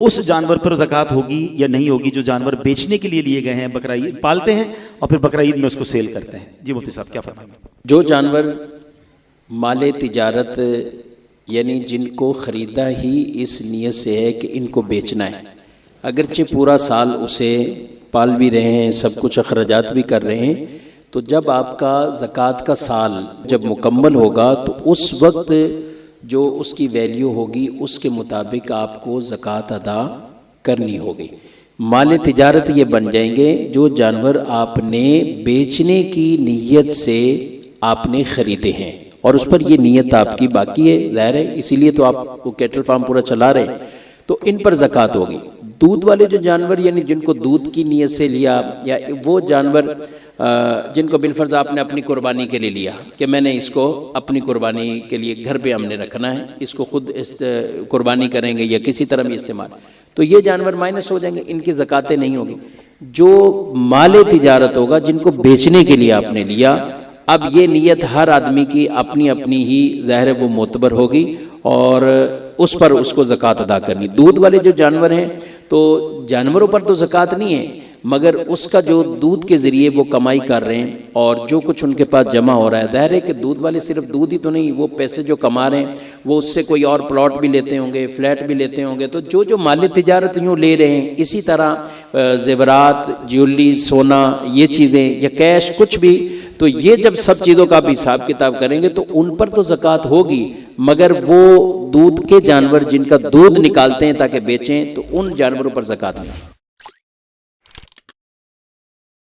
اس جانور پر زکوٰۃ ہوگی یا نہیں ہوگی جو جانور بیچنے کے لیے لیے گئے ہیں، بقرہ عید پالتے ہیں اور پھر بقرہ عید میں اس کو سیل کرتے ہیں؟ جی مفتی صاحب کیا فرمائیں گے؟ جو جانور مال تجارت یعنی جن کو خریدا ہی اس نیت سے ہے کہ ان کو بیچنا ہے، اگرچہ پورا سال اسے پال بھی رہے ہیں، سب کچھ اخراجات بھی کر رہے ہیں، تو جب آپ کا زکوٰۃ کا سال جب مکمل ہوگا تو اس وقت جو اس کی ویلیو ہوگی اس کے مطابق آپ کو زکوٰۃ ادا کرنی ہوگی۔ مال تجارت یہ بن جائیں گے جو جانور آپ نے بیچنے کی نیت سے آپ نے خریدے ہیں اور اس پر یہ نیت آپ کی باقی ہے، ظاہر ہے، اسی لیے تو آپ کو کیٹل فارم پورا چلا رہے ہیں، تو ان پر زکوٰۃ ہوگی۔ دودھ والے جو جانور یعنی جن کو دودھ کی نیت سے لیا، یا وہ جانور جن کو بالفرض آپ نے اپنی قربانی کے لیے لیا کہ میں نے اس کو اپنی قربانی کے لیے گھر پہ ہم نے رکھنا ہے، اس کو خود قربانی کریں گے یا کسی طرح بھی استعمال، تو یہ جانور مائنس ہو جائیں گے، ان کی زکوٰتیں نہیں ہوگی۔ جو مال تجارت ہوگا جن کو بیچنے کے لیے آپ نے لیا، اب یہ نیت ہر آدمی کی اپنی اپنی ہی ظاہر وہ معتبر ہوگی اور اس پر اس کو زکوٰۃ ادا کرنی۔ دودھ والے جو جانور ہیں تو جانوروں پر تو زکوٰۃ نہیں ہے، مگر اس کا جو دودھ کے ذریعے وہ کمائی کر رہے ہیں اور جو کچھ ان کے پاس جمع ہو رہا ہے، ظاہر ہے کہ دودھ والے صرف دودھ ہی تو نہیں، وہ پیسے جو کما رہے ہیں وہ اس سے کوئی اور پلاٹ بھی لیتے ہوں گے، فلیٹ بھی لیتے ہوں گے، تو جو مال تجارت یوں لے رہے ہیں، اسی طرح زیورات، جیولری، سونا، یہ چیزیں یا کیش کچھ بھی، تو یہ جب سب چیزوں کا بھی حساب کتاب کریں گے تو ان پر تو زکوٰۃ ہوگی، مگر وہ دودھ کے جانور جن کا دودھ نکالتے ہیں تاکہ بیچیں تو ان جانوروں پر زکوٰۃ نہیں۔